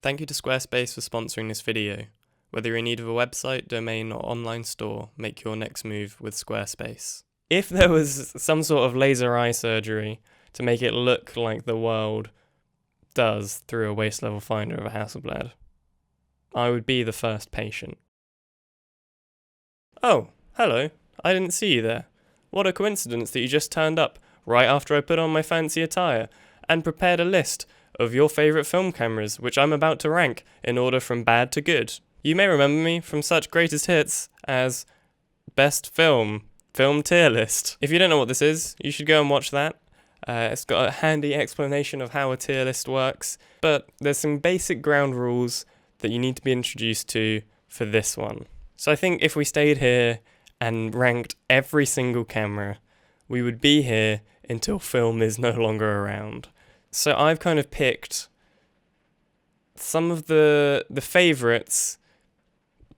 Thank you to Squarespace for sponsoring this video. Whether you're in need of a website, domain, or online store, make your next move with Squarespace. If there was some sort of laser eye surgery to make it look like the world does through a waist level finder of a Hasselblad, I would be the first patient. Oh, hello. I didn't see you there. What a coincidence that you just turned up right after I put on my fancy attire and prepared a list of your favourite film cameras, which I'm about to rank in order from bad to good. You may remember me from such greatest hits as Best Film tier list. If you don't know what this is, you should go and watch that. It's got a handy explanation of how a tier list works, but there's some basic ground rules that you need to be introduced to for this one. So I think if we stayed here and ranked every single camera, we would be here until film is no longer around. So I've kind of picked some of the favourites,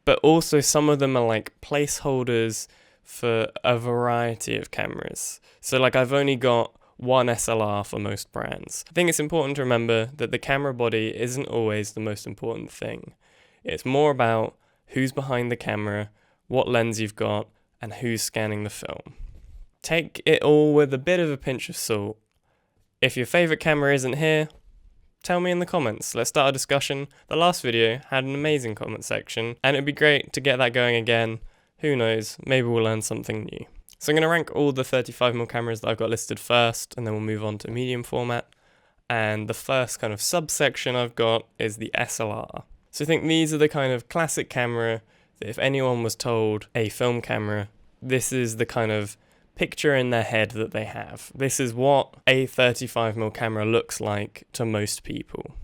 but also some of them are like placeholders for a variety of cameras. So like I've only got one SLR for most brands. I think it's important to remember that the camera body isn't always the most important thing. It's more about who's behind the camera, what lens you've got, and who's scanning the film. Take it all with a bit of a pinch of salt. If your favourite camera isn't here, tell me in the comments. Let's start a discussion. The last video had an amazing comment section, and it'd be great to get that going again. Who knows, maybe we'll learn something new. So I'm going to rank all the 35mm cameras that I've got listed first, and then we'll move on to medium format. And the first kind of subsection I've got is the SLR. So I think these are the kind of classic camera that if anyone was told a film camera, this is the kind of picture in their head that they have. This is what a 35mm camera looks like to most people.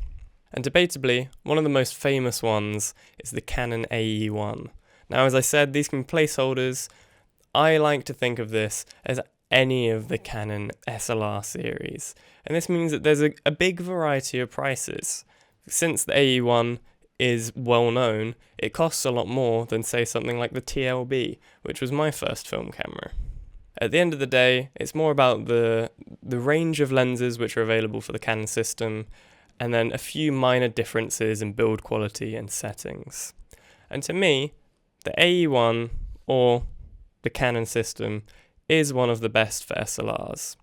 And debatably, one of the most famous ones is the Canon AE1. Now, as I said, these can be placeholders. I like to think of this as any of the Canon SLR series. And this means that there's a big variety of prices. Since the AE1 is well known, it costs a lot more than, say, something like the TLB, which was my first film camera. At the end of the day, it's more about the range of lenses which are available for the Canon system, and then a few minor differences in build quality and settings. And to me, the AE1 or the Canon system is one of the best for SLRs.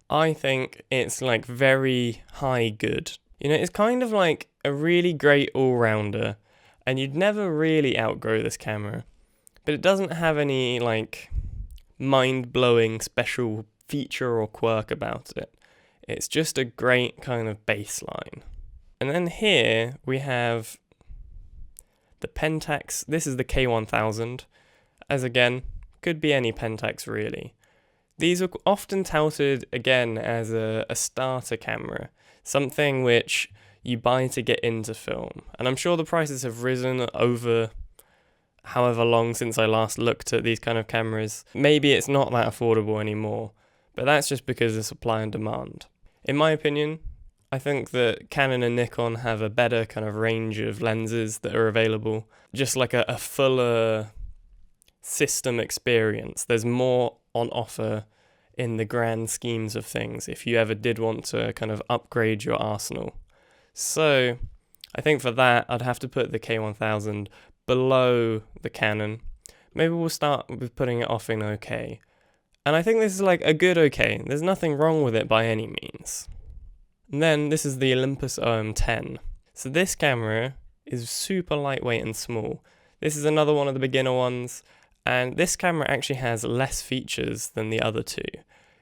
I think it's like very high good. You know, it's kind of like a really great all-rounder, and you'd never really outgrow this camera, but it doesn't have any like mind-blowing special feature or quirk about it. It's just a great kind of baseline. And then here we have the Pentax. This is the K1000, as again, could be any Pentax really. These are often touted again as a starter camera, something which you buy to get into film. And I'm sure the prices have risen over however long since I last looked at these kind of cameras. Maybe it's not that affordable anymore, but that's just because of supply and demand. In my opinion, I think that Canon and Nikon have a better kind of range of lenses that are available, just like a fuller system experience. There's more on offer in the grand schemes of things if you ever did want to kind of upgrade your arsenal. So I think for that I'd have to put the K1000 below the Canon. Maybe we'll start with putting it off in okay. And I think this is like a good okay. There's nothing wrong with it by any means. And then this is the Olympus OM10. So this camera is super lightweight and small. This is another one of the beginner ones, and this camera actually has less features than the other two.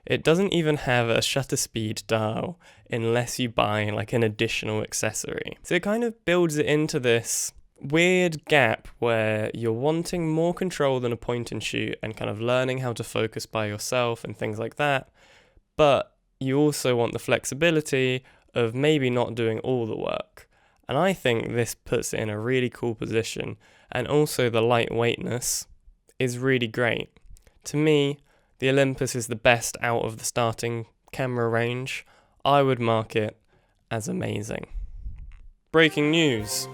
It doesn't even have a shutter speed dial unless you buy like an additional accessory. So it kind of builds it into this weird gap where you're wanting more control than a point and shoot and kind of learning how to focus by yourself and things like that, but you also want the flexibility of maybe not doing all the work. And I think this puts it in a really cool position, and also the lightweightness is really great. To me, the Olympus is the best out of the starting camera range. I would mark it as amazing. Breaking news.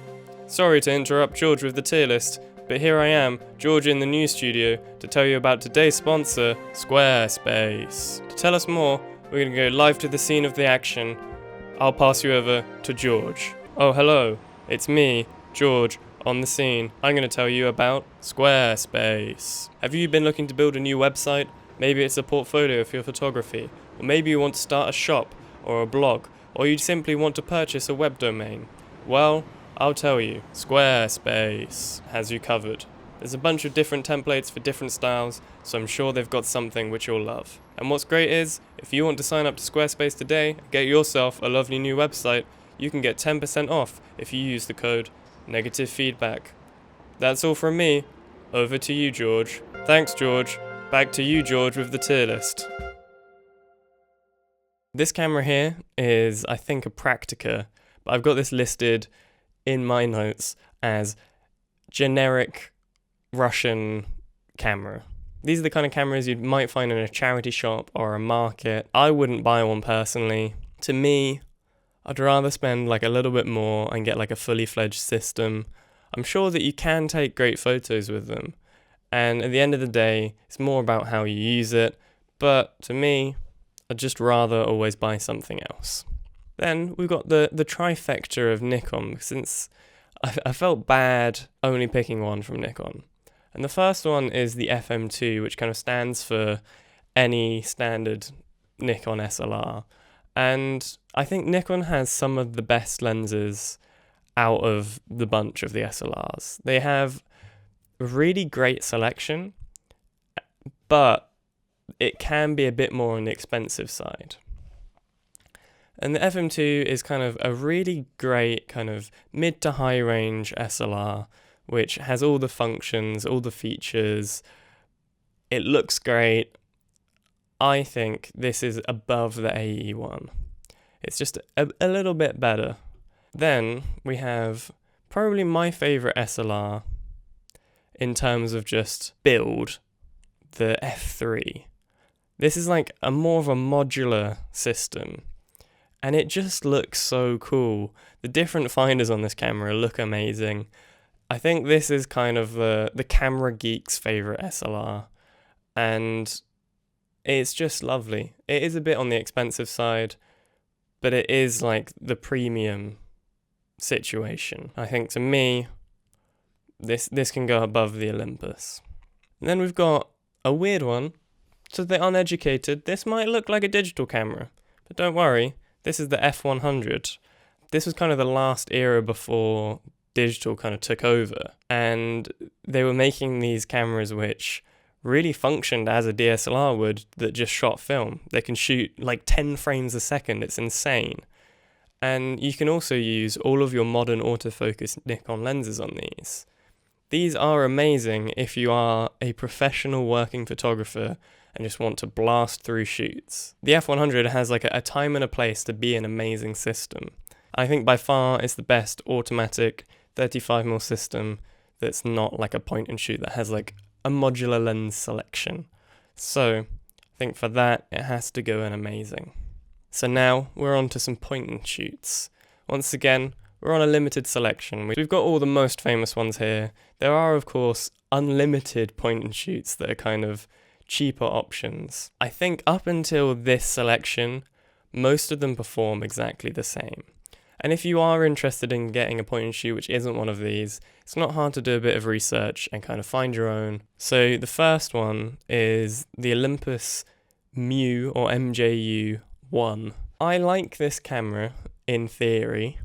Sorry to interrupt George with the tier list, but here I am, George in the news studio, to tell you about today's sponsor, Squarespace. To tell us more, we're going to go live to the scene of the action. I'll pass you over to George. Oh, hello, it's me, George, on the scene. I'm going to tell you about Squarespace. Have you been looking to build a new website? Maybe it's a portfolio for your photography, or maybe you want to start a shop, or a blog, or you simply want to purchase a web domain. Well, I'll tell you, Squarespace has you covered. There's a bunch of different templates for different styles, so I'm sure they've got something which you'll love. And what's great is, if you want to sign up to Squarespace today and get yourself a lovely new website, you can get 10% off if you use the code negative feedback. That's all from me. Over to you, George. Thanks, George. Back to you, George, with the tier list. This camera here is, I think, a Praktica, but I've got this listed in my notes as generic Russian camera. These are the kind of cameras you might find in a charity shop or a market. I wouldn't buy one personally. To me, I'd rather spend like a little bit more and get like a fully fledged system. I'm sure that you can take great photos with them. And at the end of the day, it's more about how you use it. But to me, I'd just rather always buy something else. Then we've got the trifecta of Nikon, since I felt bad only picking one from Nikon. And the first one is the FM2, which kind of stands for any standard Nikon SLR. And I think Nikon has some of the best lenses out of the bunch of the SLRs. They have a really great selection, but it can be a bit more on the expensive side. And the FM2 is kind of a really great kind of mid to high range SLR, which has all the functions, all the features. It looks great. I think this is above the AE one. It's just a little bit better. Then we have probably my favorite SLR in terms of just build, the F3. This is like a more of a modular system, and it just looks so cool. The different finders on this camera look amazing. I think this is kind of the camera geek's favorite SLR, and it's just lovely. It is a bit on the expensive side, but it is like the premium situation. I think to me, this can go above the Olympus. And then we've got a weird one. To the uneducated, this might look like a digital camera, but don't worry, this is the F100. This was kind of the last era before digital kind of took over, and they were making these cameras which really functioned as a DSLR would, that just shot film. They can shoot like 10 frames a second, it's insane. And you can also use all of your modern autofocus Nikon lenses on these. These are amazing if you are a professional working photographer and just want to blast through shoots. The F100 has like a time and a place to be an amazing system. I think by far it's the best automatic 35mm system that's not like a point and shoot, that has like a modular lens selection. So I think for that, it has to go in amazing. So now we're on to some point and shoots. Once again, we're on a limited selection. We've got all the most famous ones here. There are, of course, unlimited point and shoots that are kind of cheaper options. I think up until this selection, most of them perform exactly the same. And if you are interested in getting a point and shoot which isn't one of these, it's not hard to do a bit of research and kind of find your own. So the first one is the Olympus Mu or MJU1. I like this camera in theory.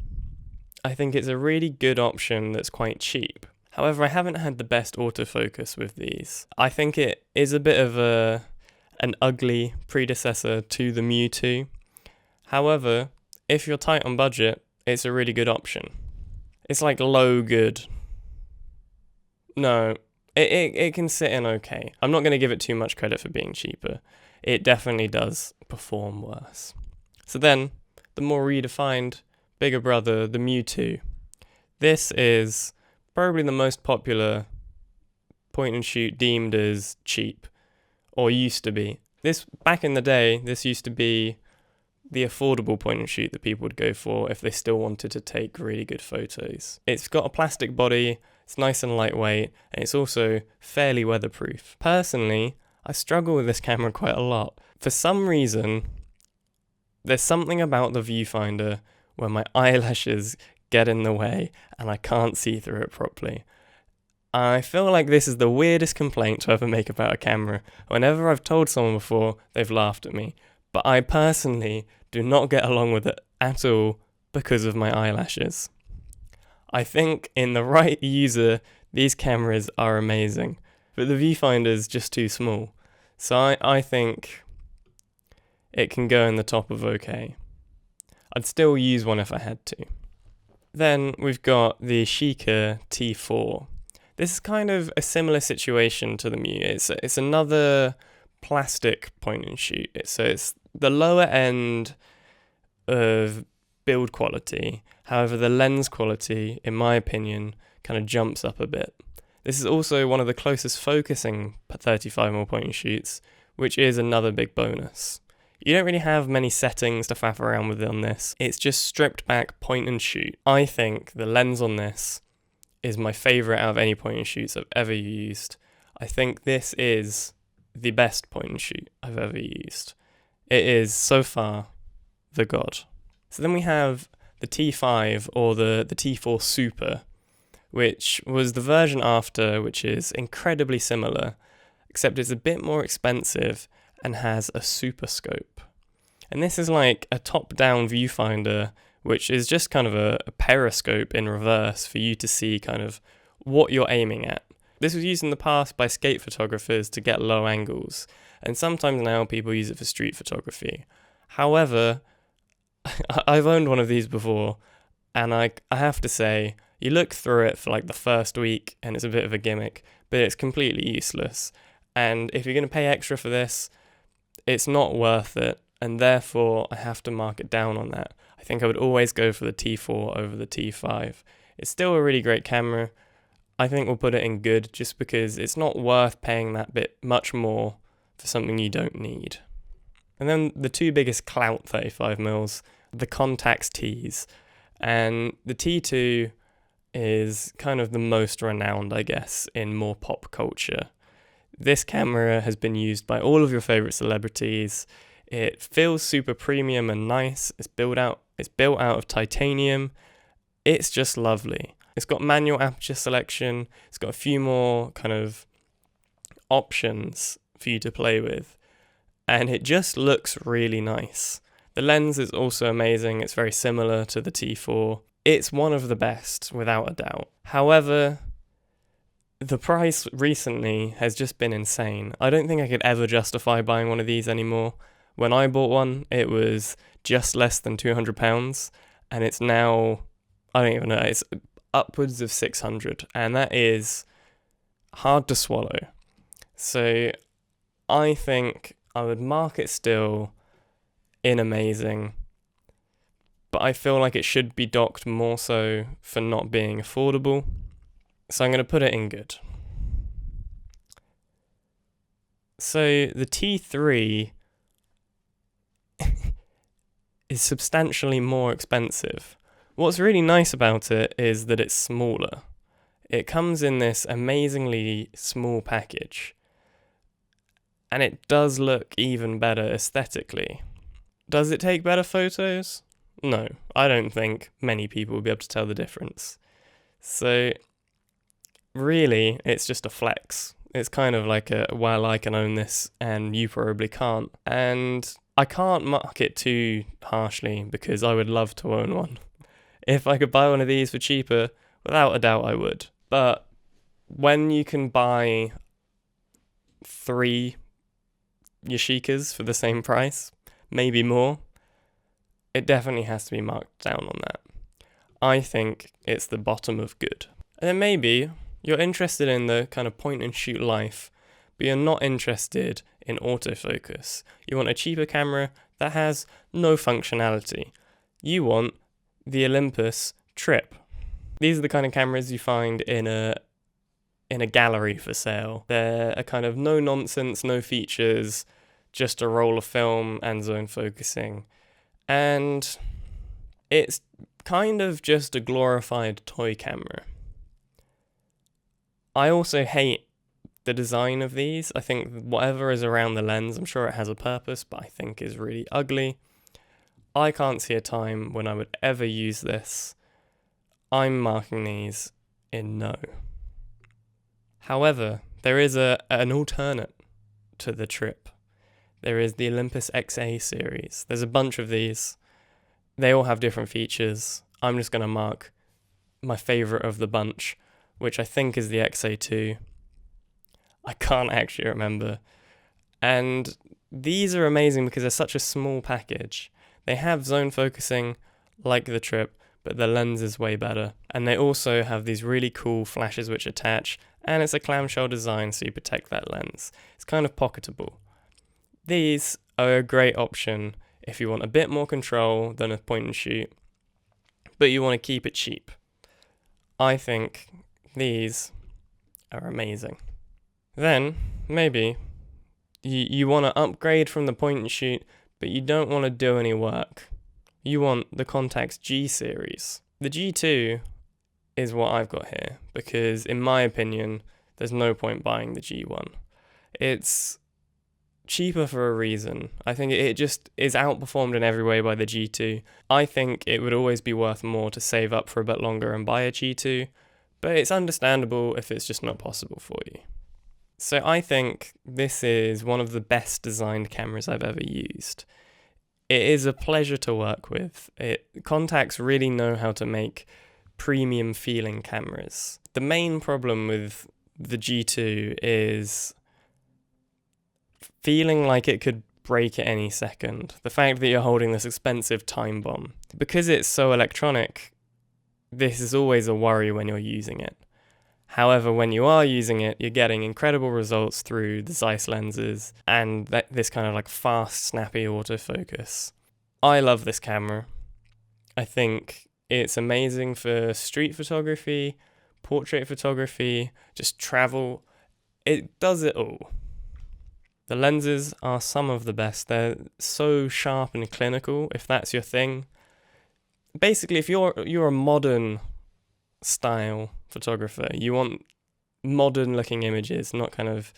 I think it's a really good option that's quite cheap. However, I haven't had the best autofocus with these. I think it is a bit of an ugly predecessor to the Mu 2. However, if you're tight on budget, it's a really good option. It's like low good. No, it can sit in okay. I'm not going to give it too much credit for being cheaper. It definitely does perform worse. So then, the more redefined bigger brother, the Mu 2. This is probably the most popular point and shoot deemed as cheap, or used to be. This, back in the day, this used to be the affordable point and shoot that people would go for if they still wanted to take really good photos. It's got a plastic body, it's nice and lightweight, and it's also fairly weatherproof. Personally, I struggle with this camera quite a lot. For some reason, there's something about the viewfinder where my eyelashes get in the way and I can't see through it properly. I feel like this is the weirdest complaint to ever make about a camera. Whenever I've told someone before, they've laughed at me. But I personally do not get along with it at all because of my eyelashes. I think in the right user, these cameras are amazing, but the viewfinder is just too small. So I think it can go in the top of okay. I'd still use one if I had to. Then we've got the Leica T4. This is kind of a similar situation to the Mu. It's another plastic point and shoot. So it's the lower end of build quality. However, the lens quality, in my opinion, kind of jumps up a bit. This is also one of the closest focusing 35mm point and shoots, which is another big bonus. You don't really have many settings to faff around with on this. It's just stripped back point and shoot. I think the lens on this is my favourite out of any point and shoots I've ever used. I think this is the best point and shoot I've ever used. It is, so far, the god. So then we have the T5 or the T4 Super, which was the version after, which is incredibly similar, except it's a bit more expensive and has a super scope. And this is like a top-down viewfinder, which is just kind of a periscope in reverse for you to see kind of what you're aiming at. This was used in the past by skate photographers to get low angles, and sometimes now people use it for street photography. However, I've owned one of these before, and I have to say, you look through it for like the first week, and it's a bit of a gimmick, but it's completely useless. And if you're going to pay extra for this, it's not worth it, and therefore I have to mark it down on that. I think I would always go for the T4 over the T5. It's still a really great camera. I think we'll put it in good just because it's not worth paying that bit much more for something you don't need. And then the two biggest clout 35mm, the Contax Ts. And the T2 is kind of the most renowned, I guess, in more pop culture. This camera has been used by all of your favourite celebrities. It feels super premium and nice. It's built out of titanium. It's just lovely. It's got manual aperture selection. It's got a few more kind of options for you to play with. And it just looks really nice. The lens is also amazing. It's very similar to the T4. It's one of the best, without a doubt. However, the price recently has just been insane. I don't think I could ever justify buying one of these anymore. When I bought one, it was just less than £200, and it's now, I don't even know, it's upwards of 600, and that is hard to swallow. So I think I would mark it still in amazing, but I feel like it should be docked more so for not being affordable. So I'm going to put it in good. So the T3 is substantially more expensive. What's really nice about it is that it's smaller. It comes in this amazingly small package, and it does look even better aesthetically. Does it take better photos? No, I don't think many people will be able to tell the difference. So really, it's just a flex. It's kind of like well, I can own this and you probably can't. And I can't mark it too harshly because I would love to own one. If I could buy one of these for cheaper, without a doubt I would. But when you can buy 3 Yashicas for the same price, maybe more, it definitely has to be marked down on that. I think it's the bottom of good. And then maybe you're interested in the kind of point and shoot life, but you're not interested in autofocus. You want a cheaper camera that has no functionality. You want the Olympus Trip. These are the kind of cameras you find in a gallery for sale. They're a kind of no nonsense, no features, just a roll of film and zone focusing. And it's kind of just a glorified toy camera. I also hate the design of these. I think whatever is around the lens, I'm sure it has a purpose, but I think is really ugly. I can't see a time when I would ever use this. I'm marking these in no. However, there is an alternate to the Trip. There is the Olympus XA series. There's a bunch of these. They all have different features. I'm just going to mark my favourite of the bunch, which I think is the XA2. I can't actually remember. And these are amazing because they're such a small package. They have zone focusing like the Trip, but the lens is way better. And they also have these really cool flashes which attach, and it's a clamshell design so you protect that lens. It's kind of pocketable. These are a great option if you want a bit more control than a point and shoot, but you want to keep it cheap. I think these are amazing. Then, maybe, you want to upgrade from the point and shoot, but you don't want to do any work. You want the Contax G series. The G2 is what I've got here, because in my opinion, there's no point buying the G1. It's cheaper for a reason. I think it just is outperformed in every way by the G2. I think it would always be worth more to save up for a bit longer and buy a G2, but it's understandable if it's just not possible for you. So I think this is one of the best designed cameras I've ever used. It is a pleasure to work with. Contax really know how to make premium feeling cameras. The main problem with the G2 is feeling like it could break at any second. The fact that you're holding this expensive time bomb. Because it's so electronic, this is always a worry when you're using it. However, when you are using it, you're getting incredible results through the Zeiss lenses and this kind of like fast, snappy autofocus. I love this camera. I think it's amazing for street photography, portrait photography, just travel. It does it all. The lenses are some of the best. They're so sharp and clinical, if that's your thing. Basically, if you're a modern style photographer, you want modern looking images, not kind of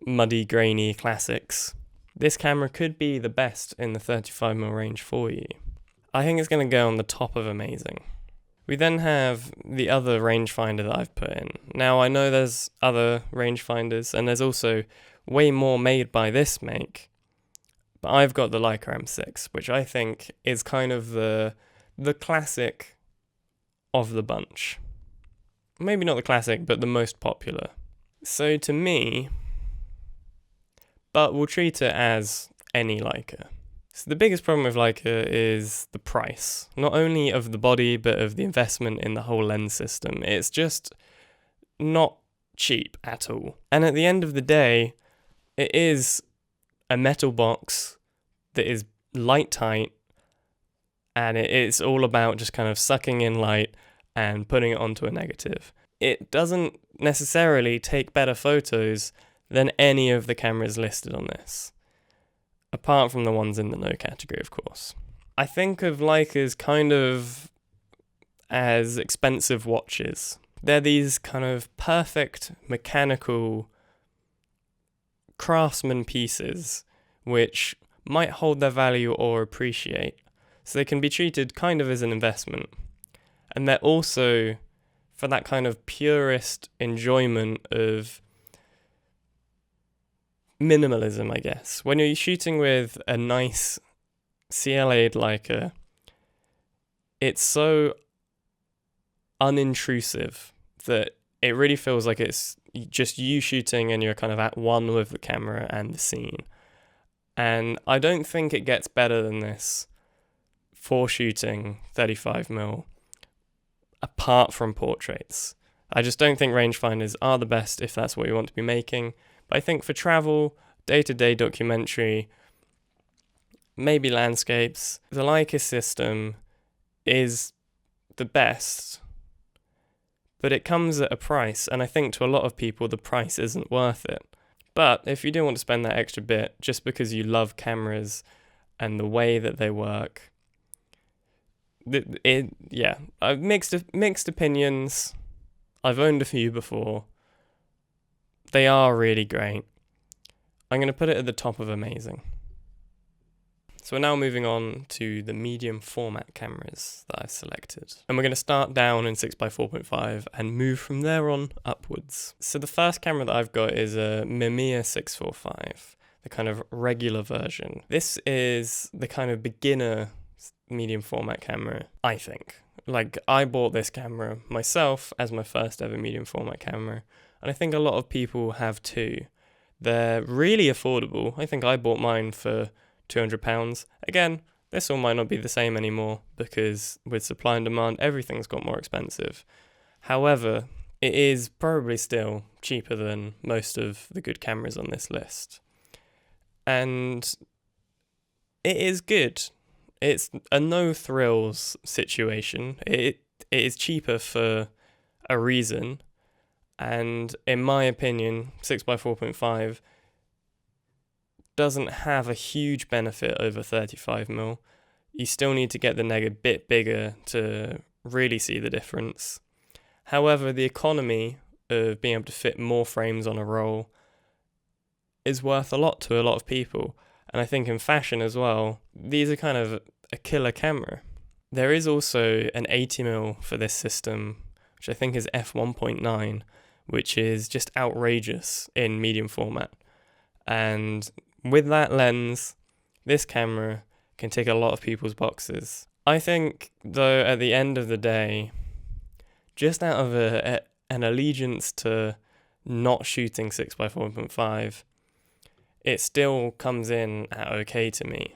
muddy, grainy classics, this camera could be the best in the 35mm range for you. I think it's going to go on the top of amazing. We then have the other rangefinder that I've put in. Now, I know there's other rangefinders, and there's also way more made by this make, but I've got the Leica M6, which I think is kind of the classic of the bunch. Maybe not the classic, but the most popular. So to me, but we'll treat it as any Leica. So the biggest problem with Leica is the price, not only of the body, but of the investment in the whole lens system. It's just not cheap at all. And at the end of the day, it is a metal box that is light tight, and it's all about just kind of sucking in light and putting it onto a negative. It doesn't necessarily take better photos than any of the cameras listed on this, apart from the ones in the no category, of course. I think of Leicas kind of as expensive watches. They're these kind of perfect mechanical craftsman pieces which might hold their value or appreciate. So they can be treated kind of as an investment. And they're also for that kind of purist enjoyment of minimalism, I guess. When you're shooting with a nice CLA'd Leica, it's so unintrusive that it really feels like it's just you shooting and you're kind of at one with the camera and the scene. And I don't think it gets better than this for shooting 35mm apart from portraits. I just don't think rangefinders are the best if that's what you want to be making. But I think for travel, day-to-day documentary, maybe landscapes, the Leica system is the best. But it comes at a price, and I think to a lot of people the price isn't worth it. But if you do want to spend that extra bit just because you love cameras and the way that they work, I've mixed opinions. I've owned a few before. They are really great. I'm going to put it at the top of amazing. So we're now moving on to the medium format cameras that I've selected. And we're going to start down in 6x4.5 and move from there on upwards. So the first camera that I've got is a Mamiya 645, the kind of regular version. This is the kind of beginner medium format camera, I think. Like, I bought this camera myself as my first ever medium format camera, and I think a lot of people have too. They're really affordable. I think I bought mine for £200. Again, this all might not be the same anymore because with supply and demand, everything's got more expensive. However, it is probably still cheaper than most of the good cameras on this list. And it is good. It's a no thrills situation. It is cheaper for a reason. And in my opinion, 6x4.5 doesn't have a huge benefit over 35mm. You still need to get the neg a bit bigger to really see the difference. However, the economy of being able to fit more frames on a roll is worth a lot to a lot of people. And I think in fashion as well, these are kind of a killer camera. There is also an 80mm for this system, which I think is f1.9, which is just outrageous in medium format. And with that lens, this camera can tick a lot of people's boxes. I think, though, at the end of the day, just out of an allegiance to not shooting 6x4.5, it still comes in at okay to me.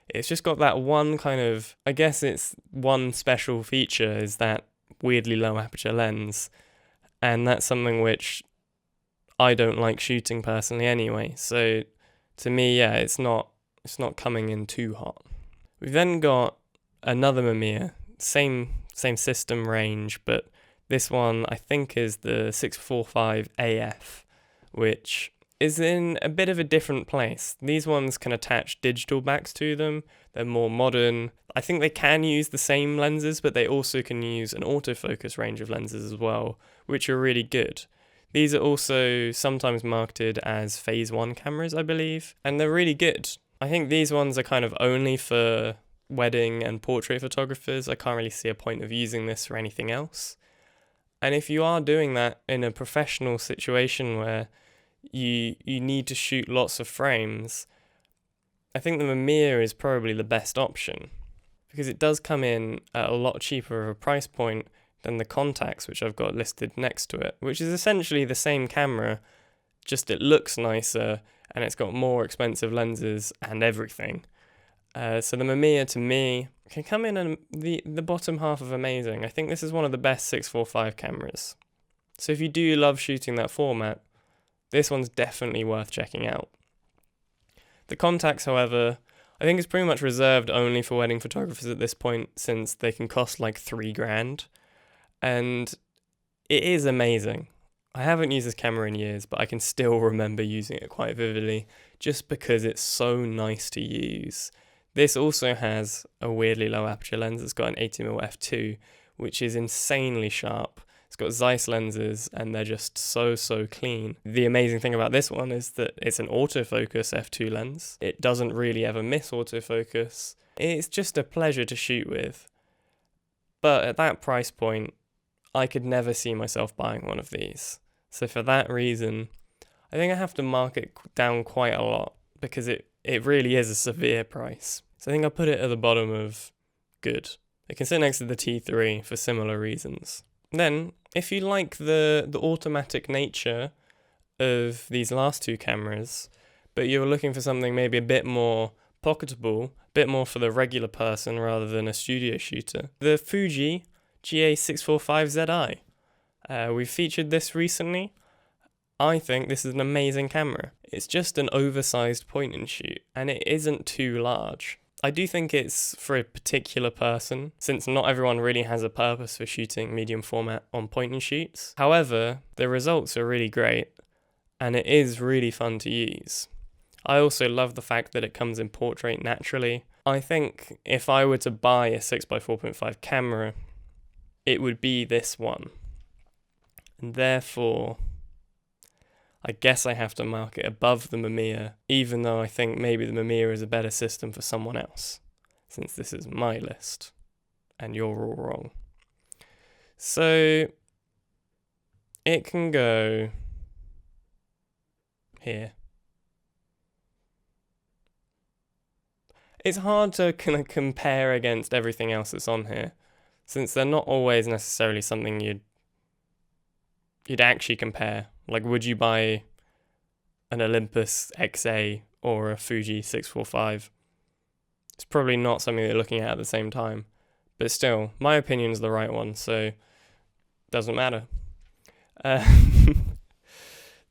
It's just got that one kind of, I guess it's one special feature, is that weirdly low aperture lens. And that's something which I don't like shooting personally anyway. So to me, yeah, it's not coming in too hot. We've then got another Mamiya, same system range, but this one I think is the 645 AF, which is in a bit of a different place. These ones can attach digital backs to them. They're more modern. I think they can use the same lenses, but they also can use an autofocus range of lenses as well, which are really good. These are also sometimes marketed as phase 1 cameras, I believe, and they're really good. I think these ones are kind of only for wedding and portrait photographers. I can't really see a point of using this for anything else. And if you are doing that in a professional situation where you need to shoot lots of frames, I think the Mamiya is probably the best option, because it does come in at a lot cheaper of a price point than the Contax, which I've got listed next to it, which is essentially the same camera, just it looks nicer and it's got more expensive lenses and everything. So the Mamiya, to me, can come in at the bottom half of amazing. I think this is one of the best 645 cameras. So if you do love shooting that format, this one's definitely worth checking out. The Contax, however, I think is pretty much reserved only for wedding photographers at this point, since they can cost like $3,000. And it is amazing. I haven't used this camera in years, but I can still remember using it quite vividly, just because it's so nice to use. This also has a weirdly low aperture lens. It's got an 80mm f2, which is insanely sharp. It's got Zeiss lenses and they're just so clean. The amazing thing about this one is that it's an autofocus f2 lens. It doesn't really ever miss autofocus. It's just a pleasure to shoot with. But at that price point, I could never see myself buying one of these. So for that reason, I think I have to mark it down quite a lot, because it really is a severe price. So I think I'll put it at the bottom of good. It can sit next to the T3 for similar reasons. Then, if you like the automatic nature of these last two cameras, but you're looking for something maybe a bit more pocketable, a bit more for the regular person rather than a studio shooter, the Fuji GA645ZI. We've featured this recently. I think this is an amazing camera. It's just an oversized point and shoot, and it isn't too large. I do think it's for a particular person, since not everyone really has a purpose for shooting medium format on point and shoots. However, the results are really great, and it is really fun to use. I also love the fact that it comes in portrait naturally. I think if I were to buy a 6x4.5 camera, it would be this one. And therefore, I guess I have to mark it above the Mamiya, even though I think maybe the Mamiya is a better system for someone else, since this is my list, and you're all wrong. So, it can go here. It's hard to kind of compare against everything else that's on here, since they're not always necessarily something you'd actually compare. Like, would you buy an Olympus XA or a Fuji 645? It's probably not something that you're looking at the same time. But still, my opinion is the right one, so doesn't matter. The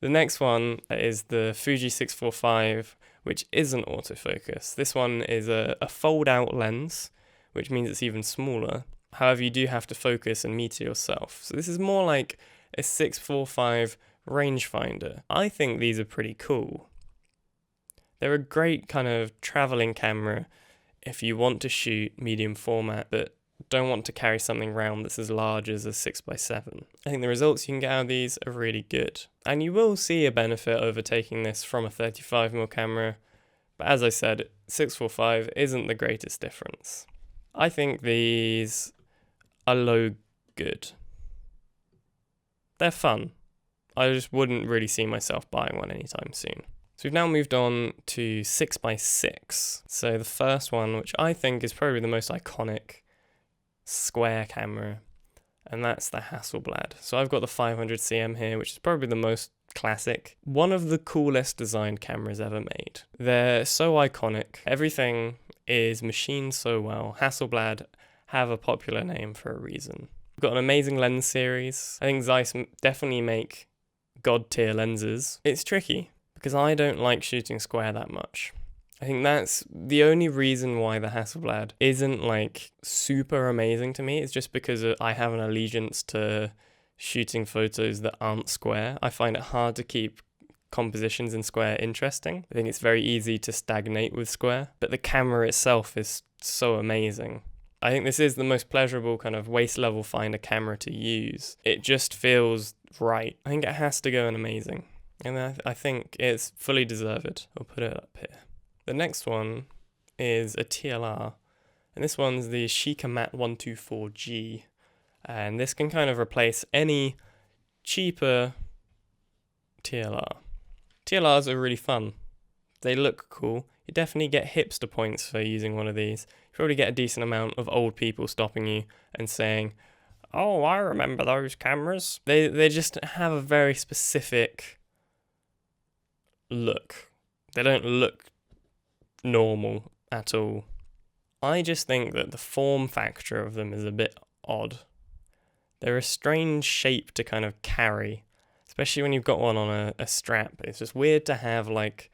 next one is the Fuji 645, which isn't autofocus. This one is a fold-out lens, which means it's even smaller. However, you do have to focus and meter yourself. So this is more like a 645 rangefinder. I think these are pretty cool. They're a great kind of traveling camera if you want to shoot medium format but don't want to carry something around that's as large as a 6x7. I think the results you can get out of these are really good. And you will see a benefit over taking this from a 35mm camera, but as I said, 645 isn't the greatest difference. I think these are low good. They're fun. I just wouldn't really see myself buying one anytime soon. So we've now moved on to 6x6. So the first one, which I think is probably the most iconic square camera, and that's the Hasselblad. So I've got the 500cm here, which is probably the most classic. One of the coolest designed cameras ever made. They're so iconic. Everything is machined so well. Hasselblad have a popular name for a reason. We've got an amazing lens series. I think Zeiss definitely make god tier lenses. It's tricky because I don't like shooting square that much. I think that's the only reason why the Hasselblad isn't like super amazing to me. It's just because I have an allegiance to shooting photos that aren't square. I find it hard to keep compositions in square interesting. I think it's very easy to stagnate with square, but the camera itself is so amazing. I think this is the most pleasurable kind of waist level finder camera to use. It just feels right. I think it has to go in amazing. And I think it's fully deserved. I'll put it up here. The next one is a TLR. And this one's the Leica Mat 124G. And this can kind of replace any cheaper TLR. TLRs are really fun. They look cool. You definitely get hipster points for using one of these. You probably get a decent amount of old people stopping you and saying, "Oh, I remember those cameras." They just have a very specific look. They don't look normal at all. I just think that the form factor of them is a bit odd. They're a strange shape to kind of carry, especially when you've got one on a strap. It's just weird to have like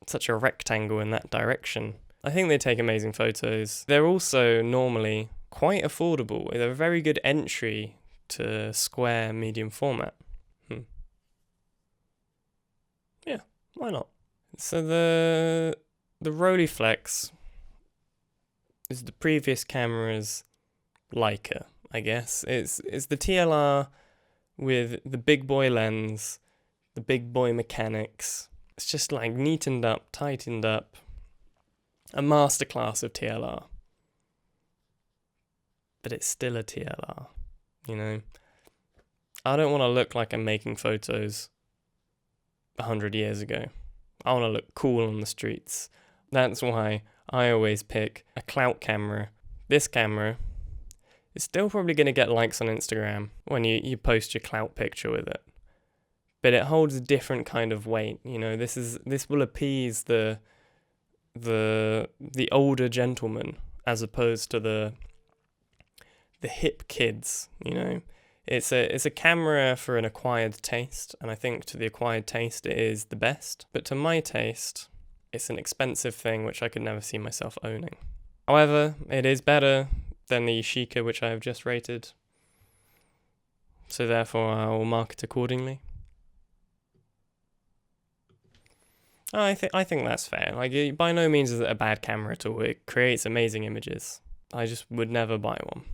such a rectangle in that direction. I think they take amazing photos. They're also normally quite affordable. They're a very good entry to square medium format. Yeah, why not? So the Rolleiflex is the previous camera's Leica, I guess. It's the TLR with the big boy lens, the big boy mechanics. It's just like neatened up, tightened up. A masterclass of TLR. But it's still a TLR, you know? I don't want to look like I'm making photos 100 years ago. I want to look cool on the streets. That's why I always pick a clout camera. This camera is still probably going to get likes on Instagram when you post your clout picture with it. But it holds a different kind of weight, you know? This will appease the older gentleman as opposed to the hip kids, you know. It's a camera for an acquired taste, and I think to the acquired taste it is the best. But to my taste, it's an expensive thing which I could never see myself owning. However, it is better than the Leica which I have just rated, so therefore I will mark it accordingly. I think that's fair. Like, by no means is it a bad camera at all. It creates amazing images. I just would never buy one.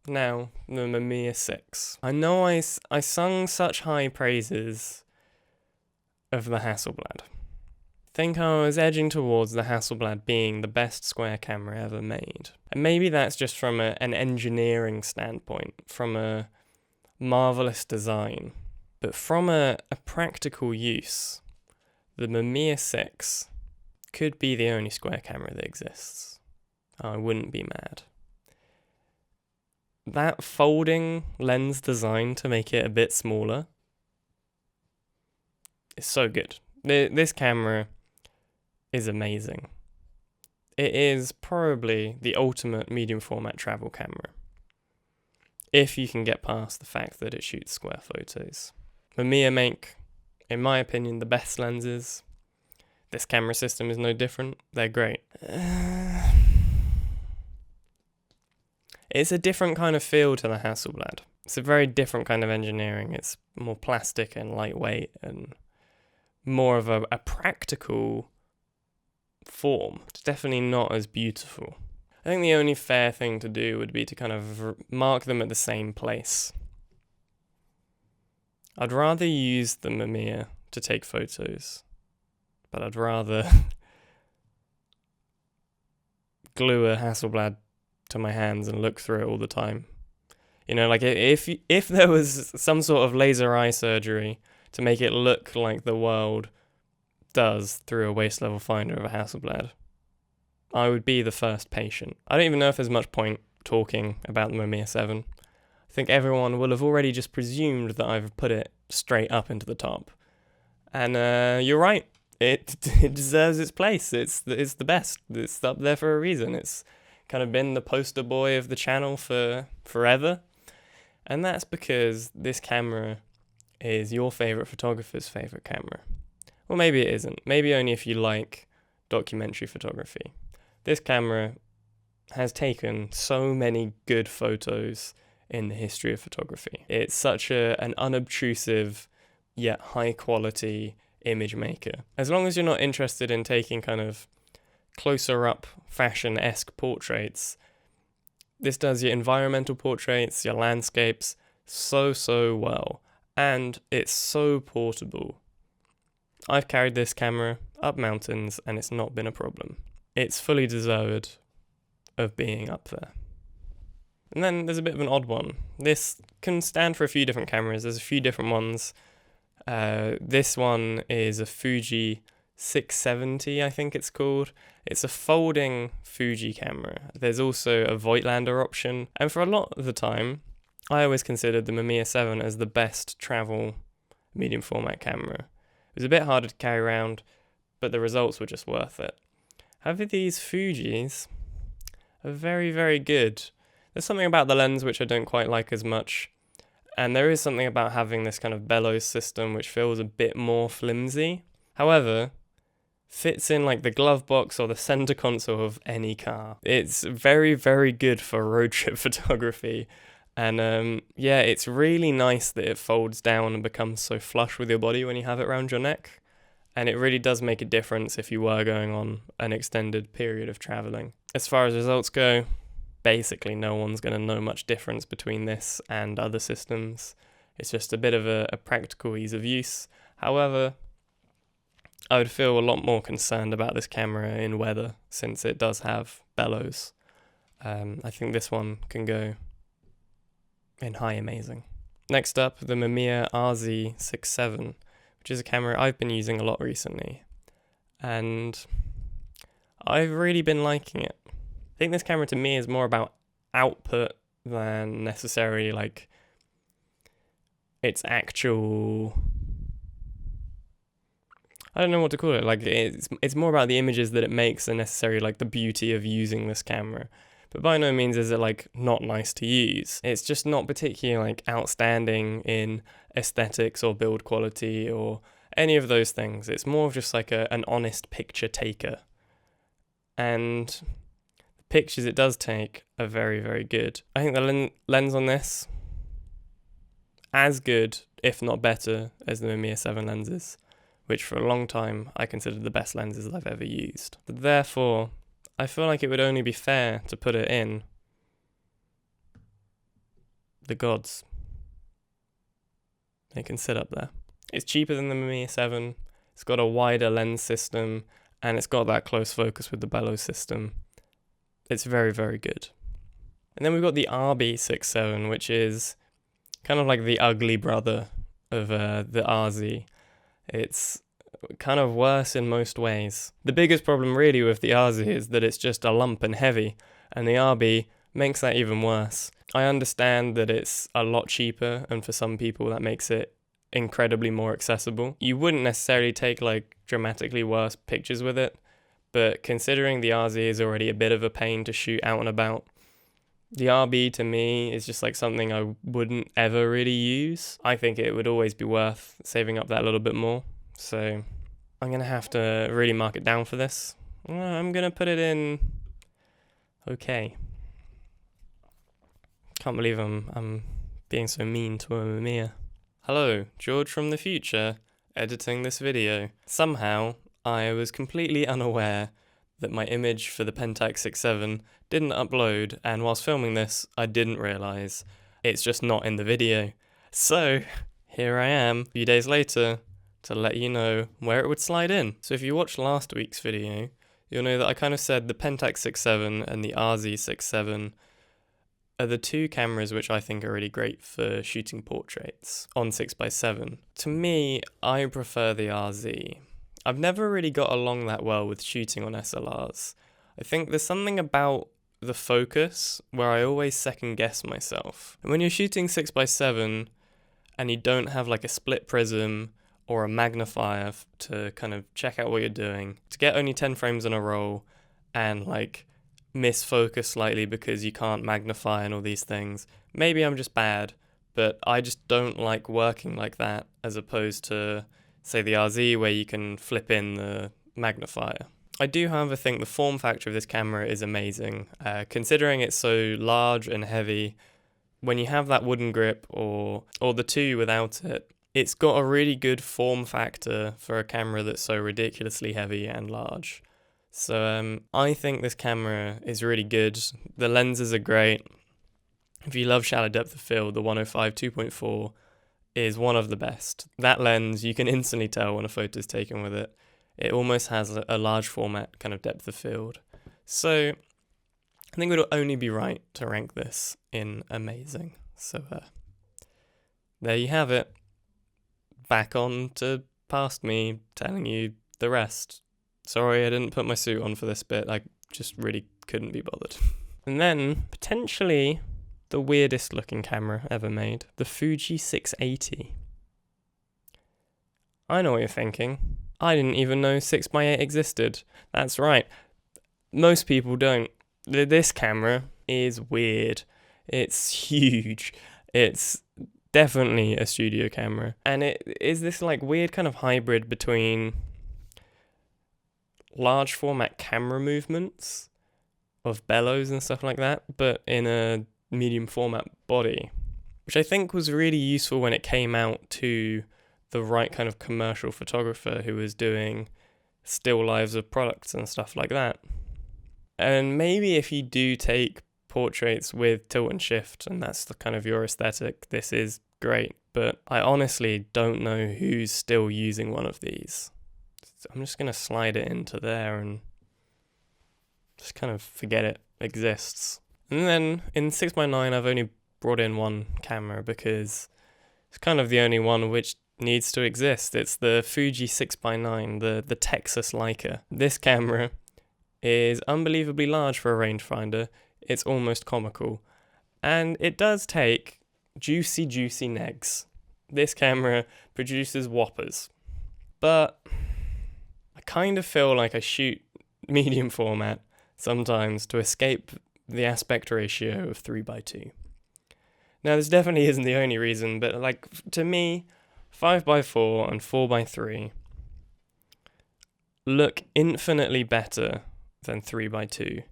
Now, the Mamiya 6. I know I sung such high praises of the Hasselblad. I think I was edging towards the Hasselblad being the best square camera ever made. And maybe that's just from an engineering standpoint, from a marvelous design. But from a practical use, the Mamiya 6 could be the only square camera that exists. I wouldn't be mad. That folding lens design to make it a bit smaller is so good. This camera is amazing. It is probably the ultimate medium format travel camera, if you can get past the fact that it shoots square photos. Mamiya make, in my opinion, the best lenses. This camera system is no different. They're great. It's a different kind of feel to the Hasselblad. It's a very different kind of engineering. It's more plastic and lightweight and more of a practical form. It's definitely not as beautiful. I think the only fair thing to do would be to kind of mark them at the same place. I'd rather use the Mamiya to take photos, but I'd rather glue a Hasselblad to my hands and look through it all the time. You know, like if there was some sort of laser eye surgery to make it look like the world does through a waist level finder of a Hasselblad, I would be the first patient. I don't even know if there's much point talking about the Mamiya 7. I think everyone will have already just presumed that I've put it straight up into the top. And you're right, it deserves its place. It's the best. It's up there for a reason. It's kind of been the poster boy of the channel for forever. And that's because this camera is your favourite photographer's favourite camera. Well, maybe it isn't. Maybe only if you like documentary photography. This camera has taken so many good photos in the history of photography. It's such an unobtrusive yet high quality image maker. As long as you're not interested in taking kind of closer up fashion-esque portraits, this does your environmental portraits, your landscapes so well. And it's so portable. I've carried this camera up mountains and it's not been a problem. It's fully deserved of being up there. And then there's a bit of an odd one. This can stand for a few different cameras. There's a few different ones. This one is a Fuji 670, I think it's called. It's a folding Fuji camera. There's also a Voigtlander option. And for a lot of the time, I always considered the Mamiya 7 as the best travel medium format camera. It was a bit harder to carry around, but the results were just worth it. However, these Fujis are very good. There's something about the lens which I don't quite like as much, and there is something about having this kind of bellows system which feels a bit more flimsy. However, fits in like the glove box or the center console of any car. It's very good for road trip photography. And yeah, it's really nice that it folds down and becomes so flush with your body when you have it around your neck. And it really does make a difference if you were going on an extended period of traveling. As far as results go, basically no one's going to know much difference between this and other systems. It's just a bit of a practical ease of use. However, I would feel a lot more concerned about this camera in weather since it does have bellows. I think this one can go in high amazing. Next up, the Mamiya RZ67, which is a camera I've been using a lot recently, and I've really been liking it. I think this camera to me is more about output than necessarily like its actual, I don't know what to call it, like it's more about the images that it makes than necessarily like the beauty of using this camera. But by no means is it like not nice to use. It's just not particularly like outstanding in aesthetics or build quality or any of those things. It's more of just like an honest picture taker. And the pictures it does take are very good. I think the lens on this, as good, if not better, as the Mamiya 7 lenses, which for a long time I considered the best lenses I've ever used. But therefore, I feel like it would only be fair to put it in the gods. It can sit up there. It's cheaper than the Mamiya 7. It's got a wider lens system, and it's got that close focus with the bellows system. It's very, very good. And then we've got the RB67, which is kind of like the ugly brother of the RZ. It's kind of worse in most ways. The biggest problem really with the RZ is that it's just a lump and heavy, and the RB makes that even worse. I understand that it's a lot cheaper, and for some people that makes it incredibly more accessible. You wouldn't necessarily take like dramatically worse pictures with it, but considering the RZ is already a bit of a pain to shoot out and about, the RB to me is just like something I wouldn't ever really use. I think it would always be worth saving up that little bit more. So I'm going to have to really mark it down for this. I'm going to put it in okay. Can't believe I'm being so mean to a Mamiya. Hello, George from the future, editing this video. Somehow, I was completely unaware that my image for the Pentax 6.7 didn't upload, and whilst filming this, I didn't realise it's just not in the video. So, here I am, a few days later, to let you know where it would slide in. So if you watched last week's video, you'll know that I kind of said the Pentax 6.7 and the RZ 6.7 are the two cameras which I think are really great for shooting portraits on 6x7. To me, I prefer the RZ. I've never really got along that well with shooting on SLRs. I think there's something about the focus where I always second guess myself. And when you're shooting 6x7 and you don't have like a split prism or a magnifier to kind of check out what you're doing, to get only 10 frames in a roll and like miss focus slightly because you can't magnify and all these things. Maybe I'm just bad, but I just don't like working like that as opposed to, say, the RZ where you can flip in the magnifier. I do, however, think the form factor of this camera is amazing. Considering it's so large and heavy, when you have that wooden grip or the two without it, it's got a really good form factor for a camera that's so ridiculously heavy and large. So I think this camera is really good. The lenses are great. If you love shallow depth of field, the 105 2.4 is one of the best. That lens, you can instantly tell when a photo is taken with it. It almost has a large format kind of depth of field. So I think it would only be right to rank this in amazing. So there you have it. Back on to past me telling you the rest. Sorry I didn't put my suit on for this bit, I just really couldn't be bothered. And then, potentially, the weirdest looking camera ever made, the Fuji 680. I know what you're thinking. I didn't even know 6x8 existed. That's right, most people don't. This camera is weird. It's huge. It's definitely a studio camera. And it is this like weird kind of hybrid between large format camera movements of bellows and stuff like that, but in a medium format body, which I think was really useful when it came out to the right kind of commercial photographer who was doing still lives of products and stuff like that. And maybe if you do take portraits with tilt and shift and that's the kind of your aesthetic, this is great, but I honestly don't know who's still using one of these. I'm just going to slide it into there and just kind of forget it exists. And then in 6x9 I've only brought in one camera because it's kind of the only one which needs to exist. It's the Fuji 6x9, the Texas Leica. This camera is unbelievably large for a rangefinder. It's almost comical. And it does take juicy negs. This camera produces whoppers. But I kind of feel like I shoot medium format sometimes to escape the aspect ratio of 3:2. Now this definitely isn't the only reason, but like to me, 5:4 and 4:3 look infinitely better than 3:2.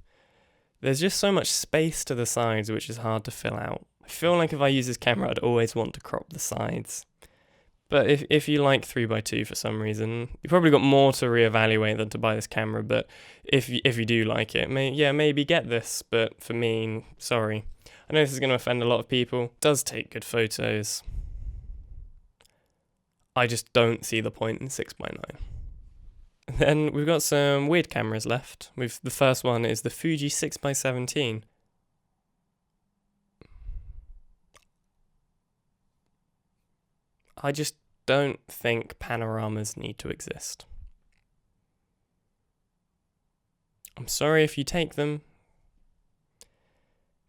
There's just so much space to the sides which is hard to fill out. I feel like if I use this camera I'd always want to crop the sides. But if you like 3:2 for some reason, you've probably got more to reevaluate than to buy this camera, but if you do like it, maybe get this, but for me, sorry. I know this is going to offend a lot of people. It does take good photos. I just don't see the point in 6:9. Then we've got some weird cameras left. The first one is the Fuji 6x17. I just don't think panoramas need to exist. I'm sorry if you take them,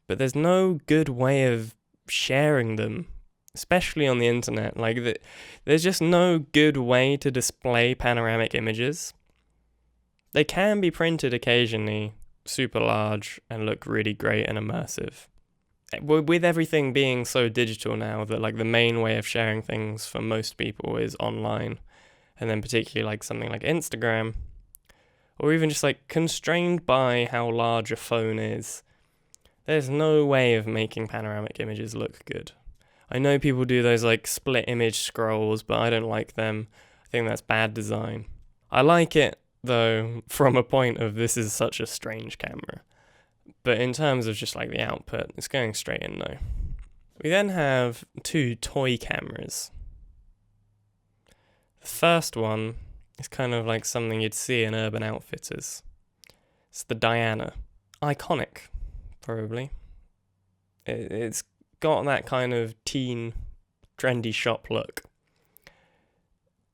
but there's no good way of sharing them, especially on the internet. Like, there's just no good way to display panoramic images. They can be printed occasionally, super large, and look really great and immersive. With everything being so digital now, that like the main way of sharing things for most people is online, and then particularly like something like Instagram, or even just like constrained by how large a phone is, there's no way of making panoramic images look good. I know people do those like split image scrolls, but I don't like them. I think that's bad design. I like it though from a point of this is such a strange camera. But in terms of just like the output, it's going straight in no. We then have two toy cameras. The first one is kind of like something you'd see in Urban Outfitters. It's the Diana. Iconic, probably. It's got that kind of teen, trendy shop look.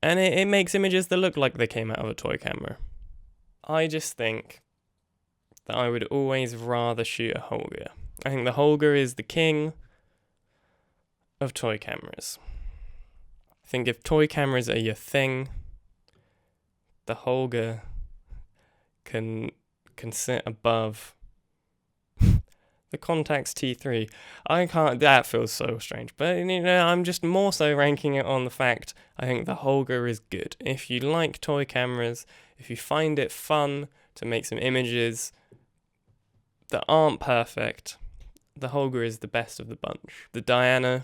And it makes images that look like they came out of a toy camera. I just think that I would always rather shoot a Holga. I think the Holga is the king of toy cameras. I think if toy cameras are your thing, the Holga can sit above the Contax T3. I can't, that feels so strange, but you know, I'm just more so ranking it on the fact I think the Holga is good. If you like toy cameras, if you find it fun to make some images that aren't perfect, the Holga is the best of the bunch. The Diana,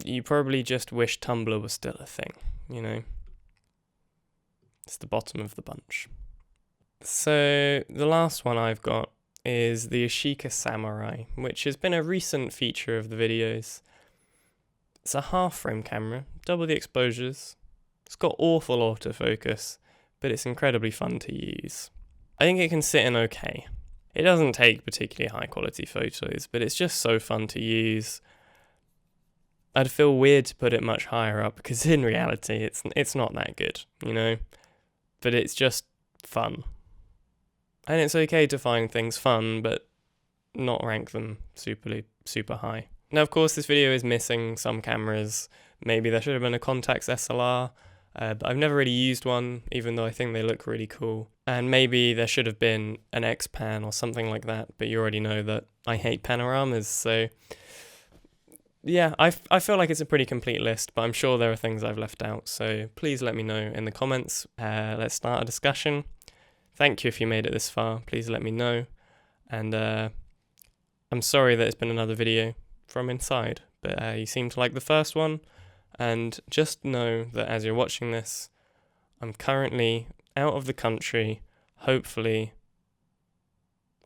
you probably just wish Tumblr was still a thing, you know? It's the bottom of the bunch. So the last one I've got is the Yashica Samurai, which has been a recent feature of the videos. It's a half-frame camera, double the exposures. It's got awful autofocus, but it's incredibly fun to use. I think it can sit in okay. It doesn't take particularly high quality photos, but it's just so fun to use. I'd feel weird to put it much higher up because in reality it's not that good, you know? But it's just fun. And it's okay to find things fun, but not rank them super high. Now, of course, this video is missing some cameras. Maybe there should have been a Contax SLR, but I've never really used one, even though I think they look really cool. And maybe there should have been an X-Pan or something like that, but you already know that I hate panoramas, so yeah, I feel like it's a pretty complete list, but I'm sure there are things I've left out, so please let me know in the comments. Let's start a discussion. Thank you if you made it this far, please let me know. And I'm sorry that it's been another video from inside, but you seem to like the first one, and just know that as you're watching this, I'm currently out of the country. Hopefully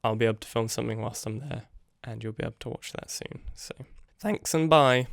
I'll be able to film something whilst I'm there, and you'll be able to watch that soon. So thanks and bye.